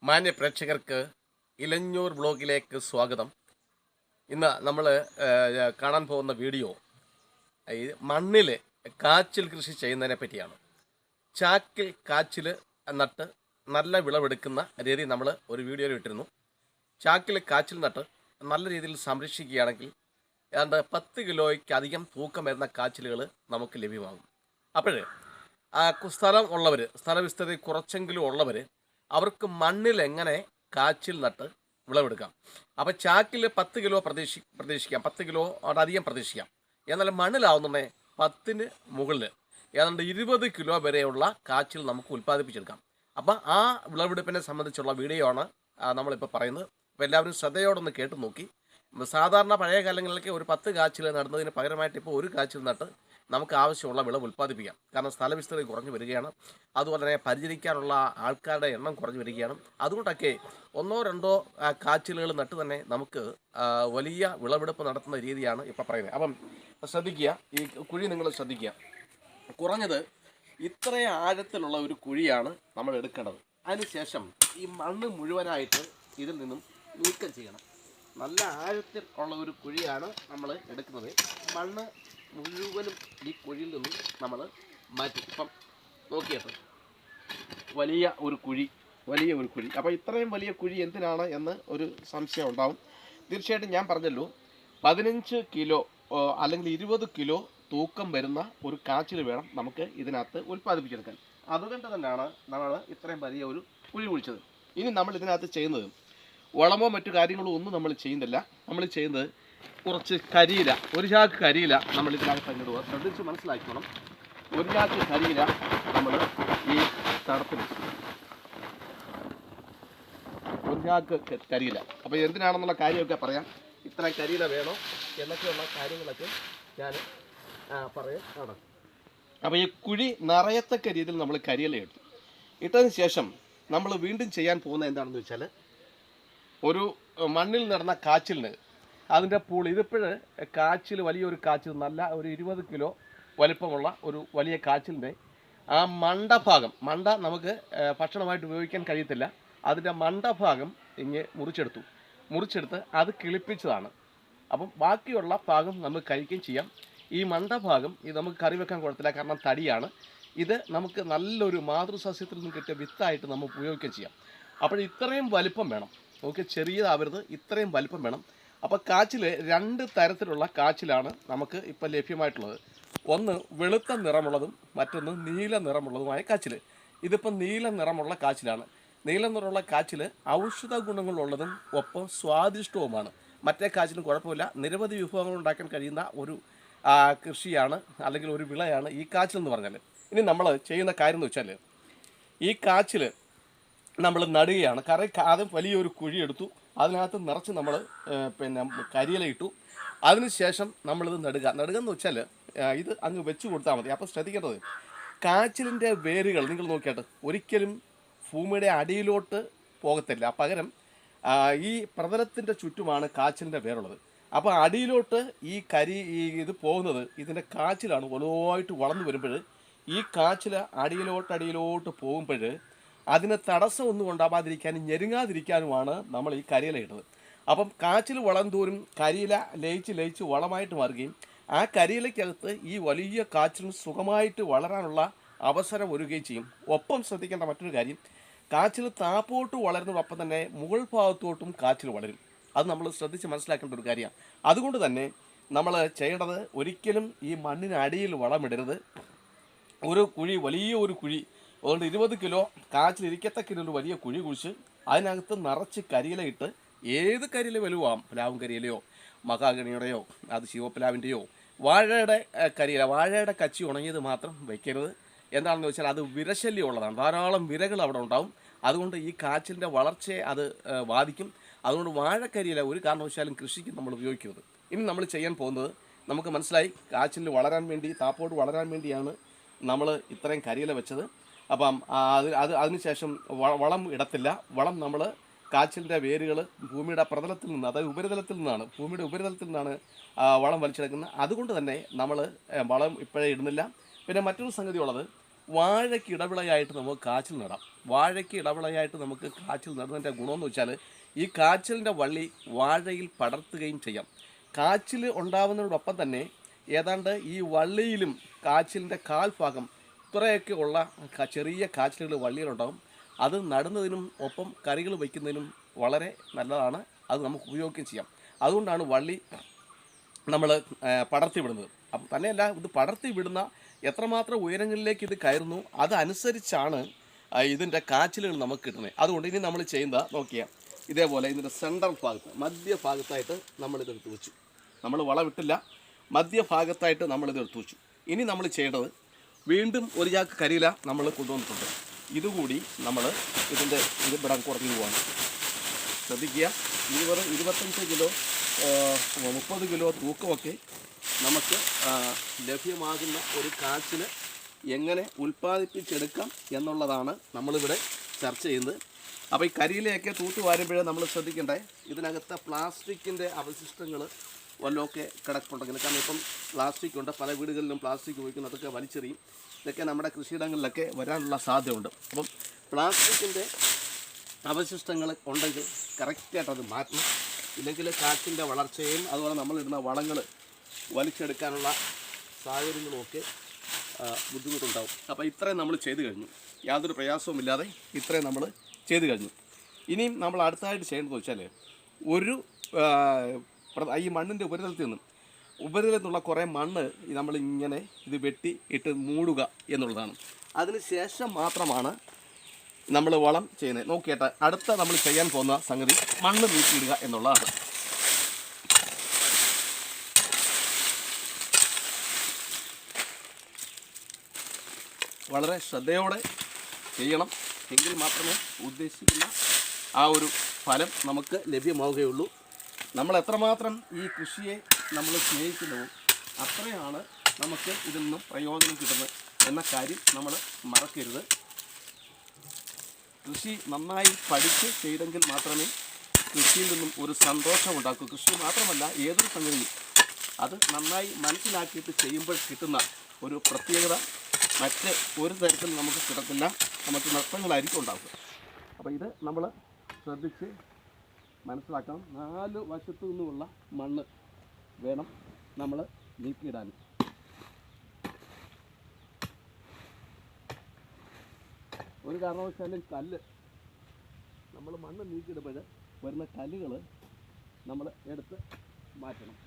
മാന്യ പ്രേക്ഷകർക്ക് ഇലഞ്ഞൂർ വ്ളോഗിലേക്ക് സ്വാഗതം. ഇന്ന് നമ്മൾ കാണാൻ പോകുന്ന വീഡിയോ ഈ മണ്ണിൽ കാച്ചിൽ കൃഷി ചെയ്യുന്നതിനെ പറ്റിയാണ്. ചാക്കിൽ കാച്ചിൽ നട്ട് നല്ല വിളവെടുക്കുന്ന രീതി നമ്മൾ ഒരു വീഡിയോയിൽ ഇട്ടിരുന്നു. ചാക്കിൽ കാച്ചിൽ നട്ട് നല്ല രീതിയിൽ സംരക്ഷിക്കുകയാണെങ്കിൽ ഏതാണ്ട് 10 കിലോയ്ക്ക് അധികം തൂക്കം വരുന്ന കാച്ചിലുകൾ നമുക്ക് ലഭ്യമാകും. അപ്പോൾ സ്ഥലം ഉള്ളവർ, സ്ഥലവിസ്തൃതി കുറച്ചെങ്കിലും ഉള്ളവർ, അവർക്ക് മണ്ണിൽ എങ്ങനെ കാച്ചിൽ നട്ട് വിളവെടുക്കാം. അപ്പോൾ ചാക്കിൽ 10 കിലോ പ്രതീക്ഷിക്കാം, 10 കിലോ അധികം പ്രതീക്ഷിക്കാം. എന്നാൽ മണ്ണിലാവുന്നുണ്ടെങ്കിൽ 10-ന് മുകളിൽ ഏതാണ്ട് 20 കിലോ വരെയുള്ള കാച്ചിൽ നമുക്ക് ഉൽപ്പാദിപ്പിച്ചെടുക്കാം. അപ്പോൾ ആ വിളവെടുപ്പിനെ സംബന്ധിച്ചുള്ള വീഡിയോ ആണ് നമ്മളിപ്പോൾ പറയുന്നത്. അപ്പോൾ എല്ലാവരും ശ്രദ്ധയോടൊന്ന് കേട്ട് നോക്കി. സാധാരണ പഴയ കാലങ്ങളിലേക്ക് ഒരു 10 കാച്ചിൽ നടുന്നതിന് പകരമായിട്ട് ഇപ്പോൾ ഒരു കാച്ചിൽ നട്ട് നമുക്ക് ആവശ്യമുള്ള വിളവ് ഉൽപ്പാദിപ്പിക്കാം. കാരണം സ്ഥലവിസ്തൃതി കുറഞ്ഞു വരികയാണ്, അതുപോലെ തന്നെ പരിചരിക്കാനുള്ള ആൾക്കാരുടെ എണ്ണം കുറഞ്ഞു വരികയാണ്. അതുകൊണ്ടൊക്കെ 1-2 കാച്ചിലുകൾ നട്ട് തന്നെ നമുക്ക് വലിയ വിളവെടുപ്പ് നടത്തുന്ന രീതിയാണ് ഇപ്പോൾ പറയുന്നത്. അപ്പം ശ്രദ്ധിക്കുക, ഈ കുഴി നിങ്ങൾ ശ്രദ്ധിക്കുക. കുറഞ്ഞത് ഇത്ര ആഴത്തിലുള്ള ഒരു കുഴിയാണ് നമ്മൾ എടുക്കേണ്ടത്. അതിനുശേഷം ഈ മണ്ണ് മുഴുവനായിട്ട് ഇതിൽ നിന്നും നീക്കം ചെയ്യണം. നല്ല ആഴത്തിൽ ഉള്ള ഒരു കുഴിയാണ് നമ്മൾ എടുക്കുന്നത്. മണ്ണ് മുഴുവനും ഈ കുഴിയിൽ നിന്നും നമ്മൾ മാറ്റി. ഇപ്പം നോക്കിയിട്ട് വലിയ ഒരു കുഴി. അപ്പോൾ ഇത്രയും വലിയ കുഴി എന്തിനാണ് എന്ന് ഒരു സംശയം ഉണ്ടാവും. തീർച്ചയായിട്ടും ഞാൻ പറഞ്ഞല്ലോ, 15 കിലോ അല്ലെങ്കിൽ 20 കിലോ തൂക്കം വരുന്ന ഒരു കാച്ചിൽ വേണം നമുക്ക് ഇതിനകത്ത് ഉൽപ്പാദിപ്പിച്ചെടുക്കാൻ. അതുകൊണ്ട് തന്നെയാണ് നമ്മൾ ഇത്രയും വലിയ ഒരു കുഴി കുഴിച്ചത്. ഇനി നമ്മൾ ഇതിനകത്ത് ചെയ്യുന്നത് വളമോ മറ്റു കാര്യങ്ങളോ ഒന്നും നമ്മൾ ചെയ്യുന്നില്ല. നമ്മൾ ചെയ്യുന്നത് കുറച്ച് കരിയില, ഒരു ചാക്ക് കരിയില നമ്മൾ ഇതിനകത്ത് ഇടുക. ശ്രദ്ധിച്ച് മനസ്സിലാക്കണം. ഒരു ചാക്ക് കരിയില നമ്മൾ ഈ തടത്തിൽ, ഒരു ചാക്ക് കരിയില. അപ്പോൾ എന്തിനാണെന്നുള്ള കാര്യമൊക്കെ പറയാം. ഇത്ര കരിയില വേണോ എന്നൊക്കെയുള്ള കാര്യങ്ങളൊക്കെ ഞാൻ പറയാം. അപ്പോൾ ഈ കുഴി നിറയത്തക്ക രീതിയിൽ നമ്മൾ കരിയില ഇട്ടതിന് ശേഷം നമ്മൾ വീണ്ടും ചെയ്യാൻ പോകുന്നത് എന്താണെന്ന് വെച്ചാൽ, ഒരു മണ്ണിൽ നടന്ന കാച്ചിലിന് അതിൻ്റെ പൂൾ, ഇതിപ്പോഴ് കാച്ചിൽ വലിയൊരു കാച്ചിൽ, നല്ല ഒരു 20 കിലോ വലിപ്പമുള്ള ഒരു വലിയ കാച്ചിലിൻ്റെ ആ മണ്ടഭാഗം, മണ്ട നമുക്ക് ഭക്ഷണമായിട്ട് ഉപയോഗിക്കാൻ കഴിയത്തില്ല, അതിൻ്റെ മണ്ടഭാഗം മുറിച്ചെടുത്ത് അത് കിളിപ്പിച്ചതാണ്. അപ്പം ബാക്കിയുള്ള ഭാഗം നമുക്ക് കഴിക്കുകയും ചെയ്യാം. ഈ മണ്ടഭാഗം ഇത് നമുക്ക് കറി വെക്കാൻ കുഴപ്പമില്ല, കാരണം തടിയാണ്. ഇത് നമുക്ക് നല്ലൊരു മാതൃസസ്യത്തിൽ നിന്ന് കിട്ടിയ വിത്തായിട്ട് നമുക്ക് ഉപയോഗിക്കുകയും ചെയ്യാം. അപ്പോൾ ഇത്രയും വലിപ്പം വേണം, നമുക്ക് ചെറിയതാവരുത്, ഇത്രയും വലിപ്പം വേണം. അപ്പോൾ കാച്ചിൽ 2 തരത്തിലുള്ള കാച്ചിലാണ് നമുക്ക് ഇപ്പോൾ ലഭ്യമായിട്ടുള്ളത്. ഒന്ന് വെളുത്ത നിറമുള്ളതും മറ്റൊന്ന് നീല നിറമുള്ളതുമായ കാച്ചിൽ. ഇതിപ്പോൾ നീല നിറമുള്ള കാച്ചിലാണ്. നീല നിറമുള്ള കാച്ചിൽ ഔഷധ ഗുണങ്ങളുള്ളതും ഒപ്പം സ്വാദിഷ്ടവുമാണ്. മറ്റേ കാച്ചിലും കുഴപ്പമില്ല, നിരവധി വിഭവങ്ങൾ ഉണ്ടാക്കാൻ കഴിയുന്ന ഒരു കൃഷിയാണ് അല്ലെങ്കിൽ ഒരു വിളയാണ് ഈ കാച്ചിൽ എന്ന് പറഞ്ഞാൽ. ഇനി നമ്മൾ ചെയ്യുന്ന കാര്യം എന്ന് വെച്ചാൽ, ഈ കാച്ചിൽ നമ്മൾ നടുകയാണ്. ആദ്യം വലിയൊരു കുഴി എടുത്തു, അതിനകത്ത് നിറച്ച് നമ്മൾ കരിയില ഇട്ടു. അതിനുശേഷം നമ്മളിത് നടുക എന്ന് വെച്ചാൽ ഇത് അങ്ങ് വെച്ച് കൊടുത്താൽ മതി. അപ്പോൾ ശ്രദ്ധിക്കേണ്ടത്, കാച്ചിലിൻ്റെ വേരുകൾ നിങ്ങൾ നോക്കിയാട്ട് ഒരിക്കലും ഭൂമിയുടെ അടിയിലോട്ട് പോകത്തില്ല. പകരം ഈ പ്രതലത്തിൻ്റെ ചുറ്റുമാണ് കാച്ചിലിൻ്റെ വേരുള്ളത്. അപ്പോൾ അടിയിലോട്ട് ഈ ഇത് പോകുന്നത് ഇതിൻ്റെ കാച്ചിലാണ്. വലുതായിട്ട് വളർന്നു വരുമ്പോൾ ഈ കാച്ചിൽ അടിയിലോട്ട് പോകുമ്പോൾ അതിന് തടസ്സമൊന്നും ഉണ്ടാവാതിരിക്കാനും ഞെരുങ്ങാതിരിക്കാനുമാണ് നമ്മൾ ഈ കരിയില ഇട്ടത്. അപ്പം കാച്ചിൽ വളം തോറും കരിയില ലയിച്ച് വളമായിട്ട് മാറുകയും ആ കരിയിലയ്ക്കകത്ത് ഈ വലിയ കാച്ചിലിന് സുഖമായിട്ട് വളരാനുള്ള അവസരം ഒരുക്കുകയും ചെയ്യും. ഒപ്പം ശ്രദ്ധിക്കേണ്ട മറ്റൊരു കാര്യം, കാച്ചിൽ താപ്പോട്ട് വളരുന്നതോടൊപ്പം തന്നെ മുകൾ ഭാഗത്തോട്ടും കാച്ചിൽ വളരും. അത് നമ്മൾ ശ്രദ്ധിച്ച് മനസ്സിലാക്കേണ്ട ഒരു കാര്യമാണ്. അതുകൊണ്ട് തന്നെ നമ്മൾ ചെയ്യേണ്ടത്, ഒരിക്കലും ഈ മണ്ണിനടിയിൽ വളമിടരുത്. വലിയ ഒരു കുഴി, അതുകൊണ്ട് 20 കിലോ കാച്ചിൽ ഇരിക്കത്തക്ക ഒരു വലിയ കുഴി കുഴിച്ച് അതിനകത്ത് നിറച്ച് കരിയില ഇട്ട്, ഏത് കരിയില വലുവാം, പ്ലാവും കരിയിലയോ മഹാഗണിയുടെയോ അത് ശിവപ്ലാവിൻ്റെയോ വാഴയുടെ കരിയില, വാഴയുടെ കച്ചി ഉണങ്ങിയത് മാത്രം വയ്ക്കരുത്. എന്താണെന്ന് വെച്ചാൽ അത് വിരശല്യം ഉള്ളതാണ്, ധാരാളം വിരകൾ അവിടെ ഉണ്ടാവും. അതുകൊണ്ട് ഈ കാച്ചിലിൻ്റെ വളർച്ചയെ അത് ബാധിക്കും. അതുകൊണ്ട് വാഴക്കരിയില ഒരു കാരണവശാലും കൃഷിക്ക് നമ്മൾ ഉപയോഗിക്കരുത്. ഇനി നമ്മൾ ചെയ്യാൻ പോകുന്നത്, നമുക്ക് മനസ്സിലായി കാച്ചിൽ വളരാൻ വേണ്ടി, താപ്പോട്ട് വളരാൻ വേണ്ടിയാണ് നമ്മൾ ഇത്രയും കരിയില വെച്ചത്. അപ്പം അതിനുശേഷം വളം ഇടത്തില്ല. വളം നമ്മൾ കാച്ചിലിൻ്റെ വേരുകൾ ഭൂമിയുടെ പ്രതലത്തിൽ നിന്ന്, അതായത് ഭൂമിയുടെ ഉപരിതലത്തിൽ നിന്നാണ് വളം വലിച്ചെടുക്കുന്നത്. അതുകൊണ്ട് തന്നെ നമ്മൾ വളം ഇപ്പോഴേ ഇടുന്നില്ല. പിന്നെ മറ്റൊരു സംഗതി ഉള്ളത്, വാഴയ്ക്ക് ഇടവിളയായിട്ട് നമുക്ക് കാച്ചിൽ നടാം. വാഴയ്ക്ക് ഇടവിളയായിട്ട് നമുക്ക് കാച്ചിൽ നടുന്നതിൻ്റെ ഗുണമെന്ന് വെച്ചാൽ ഈ കാച്ചിലിൻ്റെ വള്ളി വാഴയിൽ പടർത്തുകയും ചെയ്യാം. കാച്ചിൽ ഉണ്ടാവുന്നതോടൊപ്പം തന്നെ ഏതാണ്ട് ഈ വള്ളിയിലും കാച്ചിലിൻ്റെ കാൽഭാഗം ഇത്രയൊക്കെ ഉള്ള ചെറിയ കാച്ചിലുകൾ വള്ളിയിലുണ്ടാകും. അത് നടുന്നതിനും ഒപ്പം കറികൾ വയ്ക്കുന്നതിനും വളരെ നല്ലതാണ്. അത് നമുക്ക് ഉപയോഗിക്കുകയും ചെയ്യാം. അതുകൊണ്ടാണ് വള്ളി നമ്മൾ പടർത്തി വിടുന്നത്. അപ്പം തന്നെയല്ല, ഇത് പടർത്തി വിടുന്ന എത്രമാത്രം ഉയരങ്ങളിലേക്ക് ഇത് കയറുന്നു അതനുസരിച്ചാണ് ഇതിൻ്റെ കാച്ചിലുകൾ നമുക്ക് കിട്ടുന്നത്. അതുകൊണ്ട് ഇനി നമ്മൾ ചെയ്യുന്നത് നോക്കിയാൽ ഇതേപോലെ ഇതിൻ്റെ സെൻട്രൽ ഭാഗത്ത് മധ്യഭാഗത്തായിട്ട് നമ്മളിത് എടുത്ത് വെച്ചു. നമ്മൾ വളമിട്ടില്ല, മധ്യഭാഗത്തായിട്ട് നമ്മളിത് എടുത്ത് വെച്ചു. ഇനി നമ്മൾ ചെയ്യേണ്ടത് വീണ്ടും ഒരു ചാക്ക് കരിയില നമ്മൾ കൊണ്ടുവന്നിട്ടുണ്ട്. ഇതുകൂടി നമ്മൾ ഇതിൻ്റെ ഇത് വിടാൻ കുറഞ്ഞു പോവാണ്. ശ്രദ്ധിക്കുക, 25 കിലോ 30 കിലോ തൂക്കമൊക്കെ നമുക്ക് ലഭ്യമാകുന്ന ഒരു കാച്ചിൽ എങ്ങനെ ഉൽപ്പാദിപ്പിച്ചെടുക്കാം എന്നുള്ളതാണ് നമ്മളിവിടെ ചർച്ച ചെയ്യുന്നത്. അപ്പോൾ ഈ കരിയിലയൊക്കെ തൂത്ത് വാരുമ്പോഴേ നമ്മൾ ശ്രദ്ധിക്കേണ്ടേ ഇതിനകത്ത് പ്ലാസ്റ്റിക്കിൻ്റെ അവശിഷ്ടങ്ങൾ വല്ലതൊക്കെ കിടപ്പുണ്ടെങ്കിൽ. കാരണം ഇപ്പം പ്ലാസ്റ്റിക് ഉണ്ട്, പല വീടുകളിലും പ്ലാസ്റ്റിക് ഉപയോഗിക്കുന്നു, അതൊക്കെ വലിച്ചെറിയും. ഇതൊക്കെ നമ്മുടെ കൃഷിയിടങ്ങളിലൊക്കെ വരാനുള്ള സാധ്യതയുണ്ട്. അപ്പം പ്ലാസ്റ്റിക്കിൻ്റെ അവശിഷ്ടങ്ങൾ ഉണ്ടെങ്കിൽ കറക്റ്റായിട്ട് അത് മാറ്റണം. ഇല്ലെങ്കിൽ കാറ്റിൻ്റെ വളർച്ചയും അതുപോലെ നമ്മളിടുന്ന വളങ്ങൾ വലിച്ചെടുക്കാനുള്ള സാഹചര്യങ്ങളുമൊക്കെ ബുദ്ധിമുട്ടുണ്ടാവും. അപ്പോൾ ഇത്രയും നമ്മൾ ചെയ്തു കഴിഞ്ഞു, യാതൊരു പ്രയാസവുമില്ലാതെ ഇത്രയും നമ്മൾ ചെയ്തു കഴിഞ്ഞു. ഇനിയും നമ്മൾ അടുത്തതായിട്ട് ചെയ്യേണ്ടതെന്ന് വെച്ചാൽ ഈ മണ്ണിൻ്റെ ഉപരിതലത്തിൽ നിന്നുള്ള കുറേ മണ്ണ് നമ്മളിങ്ങനെ ഇത് വെട്ടി ഇട്ട് മൂടുക എന്നുള്ളതാണ്. അതിന് ശേഷം മാത്രമാണ് നമ്മൾ വളം ചെയ്യുന്നത്. നോക്കിയിട്ട് അടുത്ത നമ്മൾ ചെയ്യാൻ പോകുന്ന സംഗതി മണ്ണ് നീക്കിയിടുക എന്നുള്ളതാണ്. വളരെ ശ്രദ്ധയോടെ ചെയ്യണം, എങ്കിൽ മാത്രമേ ഉദ്ദേശിക്കുന്ന ആ ഒരു ഫലം നമുക്ക് ലഭ്യമാവുകയുള്ളൂ. നമ്മൾ എത്രമാത്രം ഈ കൃഷിയെ നമ്മൾ സ്നേഹിക്കുന്നുവോ അത്രയാണ് നമുക്ക് ഇതിൽ നിന്നും പ്രയോജനം കിട്ടുന്നത് എന്ന കാര്യം നമ്മൾ മറക്കരുത്. കൃഷി നന്നായി പഠിച്ച് ചെയ്തെങ്കിൽ മാത്രമേ കൃഷിയിൽ നിന്നും ഒരു സന്തോഷം ഉണ്ടാക്കൂ. കൃഷി മാത്രമല്ല, ഏതൊരു സംഗതിയും അത് നന്നായി മനസ്സിലാക്കിയിട്ട് ചെയ്യുമ്പോൾ കിട്ടുന്ന ഒരു പ്രത്യേകത മറ്റ് ഒരു തരത്തിൽ നമുക്ക് കിട്ടത്തില്ല. നമുക്ക് നഷ്ടങ്ങളായിരിക്കും ഉണ്ടാവുക. അപ്പോൾ ഇത് നമ്മൾ ശ്രദ്ധിച്ച് മനസ്സിലാക്കണം. 4 വശത്തു നിന്നുമുള്ള മണ്ണ് വേണം നമ്മൾ നീക്കിയിടാൻ. ഒരു കാരണവശാലും നമ്മൾ മണ്ണ് നീക്കിയിടുമ്പോൾ വരുന്ന കല്ലുകൾ നമ്മൾ എടുത്ത് മാറ്റണം.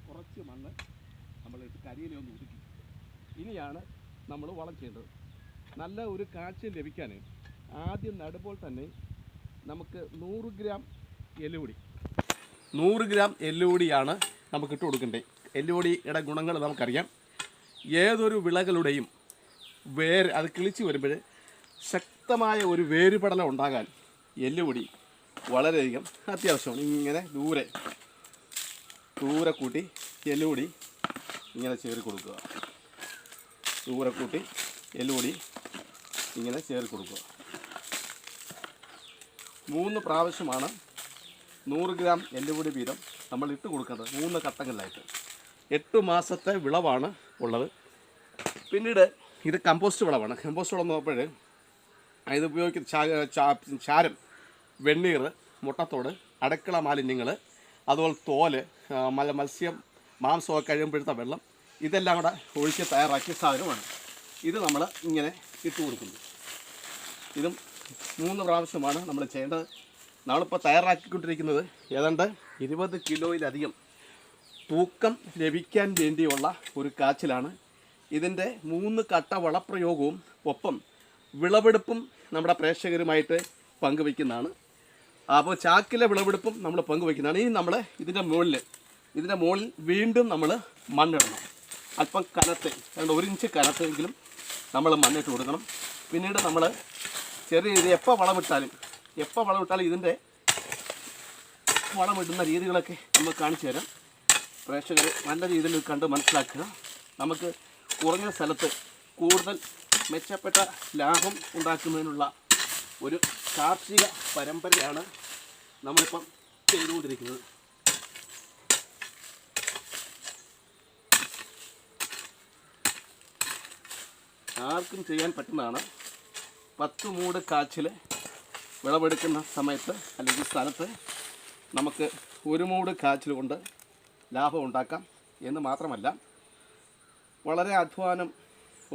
കുറച്ച് മണ്ണ് നമ്മളിട്ട് കരിയിലൊന്ന് ഒതുക്കി ഇനിയാണ് നമ്മൾ വളം ചെയ്യേണ്ടത്. നല്ല ഒരു കാച്ചിൽ ലഭിക്കാൻ ആദ്യം നടുമ്പോൾ തന്നെ നമുക്ക് 100 ഗ്രാം എല്ലുപൊടിയാണ് നമുക്ക് ഇട്ട് കൊടുക്കേണ്ടത്. എല്ലുപൊടിയുടെ ഗുണങ്ങൾ നമുക്കറിയാം. ഏതൊരു വിളകളുടെയും അത് കിളിച്ച് വരുമ്പോൾ ശക്തമായ ഒരു വേരുപടലം ഉണ്ടാകാൻ എല്ലുപൊടി വളരെയധികം അത്യാവശ്യമാണ്. ഇങ്ങനെ ദൂരെ കൂട്ടി എല്ലുപൊടി ഇങ്ങനെ ചേറി കൊടുക്കുക. ദൂരെ കൂട്ടി എല്ലുപൊടി ഇങ്ങനെ ചേറി കൊടുക്കുക. 3 പ്രാവശ്യമാണ് 100 ഗ്രാം എല്ലുപൊടി വീതം നമ്മൾ ഇട്ട് കൊടുക്കേണ്ടത്, 3 ഘട്ടങ്ങളിലായിട്ട്. 8 മാസത്തെ വിളവാണ് ഉള്ളത്. പിന്നീട് ഇത് കമ്പോസ്റ്റ് വളമാണ്. കമ്പോസ്റ്റ് വളം നോക്കുമ്പോൾ ഇത് ഉപയോഗിക്കുന്ന ചാരം, വെണ്ണീർ, മുട്ടത്തോട്, അടുക്കള മാലിന്യങ്ങൾ, അതുപോലെ തോല്, മത്സ്യം, മാംസമൊക്കെ കഴിയുമ്പോഴത്തെ വെള്ളം, ഇതെല്ലാം കൂടെ ഒഴിച്ച് തയ്യാറാക്കിയ സാധനമാണ്. ഇത് നമ്മൾ ഇങ്ങനെ ഇട്ട് കൊടുക്കുന്നു. ഇതും 3 പ്രാവശ്യമാണ് നമ്മൾ ചെയ്യേണ്ടത്. നമ്മളിപ്പോൾ തയ്യാറാക്കിക്കൊണ്ടിരിക്കുന്നത് ഏതാണ്ട് 20 കിലോയിലധികം തൂക്കം ലഭിക്കാൻ വേണ്ടിയുള്ള ഒരു കാച്ചിലാണ്. ഇതിൻ്റെ 3 ഘട്ട വളപ്രയോഗവും ഒപ്പം വിളവെടുപ്പും നമ്മുടെ പ്രേക്ഷകരുമായിട്ട് പങ്കുവയ്ക്കുന്നതാണ്. അപ്പോൾ ചാക്കിലെ വിളവെടുപ്പും നമ്മൾ പങ്കുവയ്ക്കുന്നതാണ്. ഇനി നമ്മൾ ഇതിൻ്റെ മുകളിൽ വീണ്ടും നമ്മൾ മണ്ണിടണം. അല്പം കനത്ത് 1 ഇഞ്ച് കനത്തെങ്കിലും നമ്മൾ മണ്ണിട്ട് കൊടുക്കണം. പിന്നീട് നമ്മൾ ചെറിയ രീതി എപ്പോൾ വളമിട്ടാലും ഇതിൻ്റെ വളമിടുന്ന രീതികളൊക്കെ നമ്മൾ കാണിച്ചു തരാം. പ്രേക്ഷകർ നല്ല രീതിയിൽ കണ്ട് മനസ്സിലാക്കുക. നമുക്ക് കുറഞ്ഞ സ്ഥലത്ത് കൂടുതൽ മെച്ചപ്പെട്ട ലാഭം ഉണ്ടാക്കുന്നതിനുള്ള ഒരു കാർഷിക പരമ്പരയാണ് നമ്മളിപ്പം ചെയ്തുകൊണ്ടിരിക്കുന്നത്. ആർക്കും ചെയ്യാൻ പറ്റുന്നതാണ്. 10 മൂട് കാച്ചിൽ വിളവെടുക്കുന്ന സമയത്ത് അല്ലെങ്കിൽ സ്ഥലത്ത് നമുക്ക് 1 മൂട് കാച്ചിൽ കൊണ്ട് ലാഭം ഉണ്ടാക്കാം എന്ന് മാത്രമല്ല, വളരെ അധ്വാനം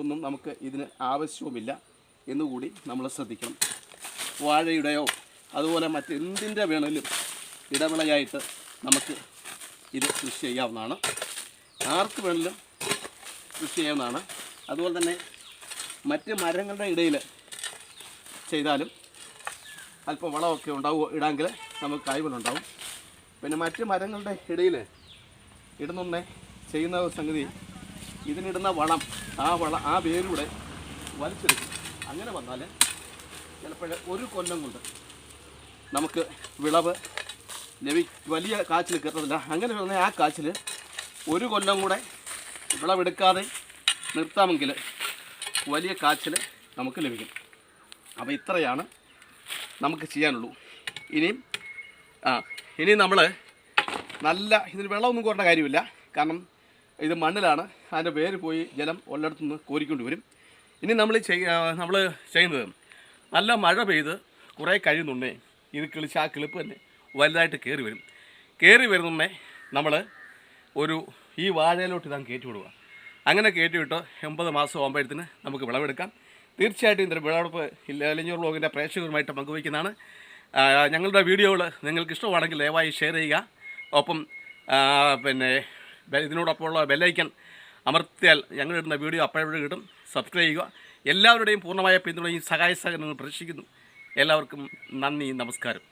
ഒന്നും നമുക്ക് ഇതിന് ആവശ്യവുമില്ല എന്നുകൂടി നമ്മൾ ശ്രദ്ധിക്കണം. വാഴയുടെയോ അതുപോലെ മറ്റെന്തിൻ്റെ വേണമെങ്കിലും ഇടവിളയായിട്ട് നമുക്ക് ഇത് കൃഷി ചെയ്യാവുന്നതാണ്. ആർക്ക് വേണമെങ്കിലും കൃഷി ചെയ്യാവുന്നതാണ്. അതുപോലെ തന്നെ മറ്റ് മരങ്ങളുടെ ഇടയിൽ ചെയ്താലും അല്പം വളമൊക്കെ ഇടാമെങ്കിൽ നമുക്ക് കായ്കളുണ്ടാവും. പിന്നെ മറ്റ് മരങ്ങളുടെ ഇടയിൽ ഇടുന്നുണ്ടേ ചെയ്യുന്ന സംഗതി, ഇതിനിടുന്ന വളം ആ വേരിലൂടെ വലിച്ചെടുക്കും. അങ്ങനെ വന്നാൽ ചിലപ്പോൾ 1 കൊല്ലം കൊണ്ട് നമുക്ക് വിളവ് വലിയ കാച്ചിൽ കിട്ടത്തില്ല. അങ്ങനെ പറഞ്ഞാൽ ആ കാച്ചിൽ 1 കൊല്ലം കൂടെ വിളവെടുക്കാതെ നിർത്താമെങ്കിൽ വലിയ കാച്ചിൽ നമുക്ക് ലഭിക്കും. അപ്പോൾ ഇത്രയാണ് നമുക്ക് ചെയ്യാനുള്ളൂ. ഇനി നമ്മൾ ഇതിന് വെള്ളമൊന്നും കുറേണ്ട കാര്യമില്ല. കാരണം ഇത് മണ്ണിലാണ്, അതിൻ്റെ വേര് പോയി ജലം ഉള്ളിടത്തു നിന്ന് കോരിക്കൊണ്ട് വരും. ഇനി നമ്മൾ ചെയ്യുന്നത്, നല്ല മഴ പെയ്ത് കുറേ കഴിയുന്നുണ്ടേ ഇത് ആ കിളിപ്പ് തന്നെ വലുതായിട്ട് കയറി വരുന്നുണ്ടേ നമ്മൾ ഈ വാഴയിലോട്ട് ഇതാണ് കയറ്റി വിടുക. അങ്ങനെ കയറ്റിവിട്ട് 80 മാസം ആകുമ്പോഴത്തേന് നമുക്ക് വിളവെടുക്കാം. തീർച്ചയായിട്ടും ഇതിൻ്റെ വിളവെടുപ്പ് ഇലഞ്ഞൂർ വ്ലോഗിൻ്റെ പ്രേക്ഷകരുമായിട്ട് പങ്കുവയ്ക്കുന്നതാണ്. ഞങ്ങളുടെ വീഡിയോകൾ നിങ്ങൾക്ക് ഇഷ്ടമാണെങ്കിൽ ദയവായി ഷെയർ ചെയ്യുക. ഒപ്പം പിന്നെ ഇതിനോടൊപ്പമുള്ള ബെല്ലൈക്കൺ അമർത്തിയാൽ ഞങ്ങളിടുന്ന വീഡിയോ അപ്പോഴേ കിട്ടും. സബ്സ്ക്രൈബ് ചെയ്യുക. എല്ലാവരുടെയും പൂർണ്ണമായ പിന്തുണയും സഹായ സഹകരണങ്ങൾ പ്രതീക്ഷിക്കുന്നു. എല്ലാവർക്കും നന്ദി, നമസ്കാരം.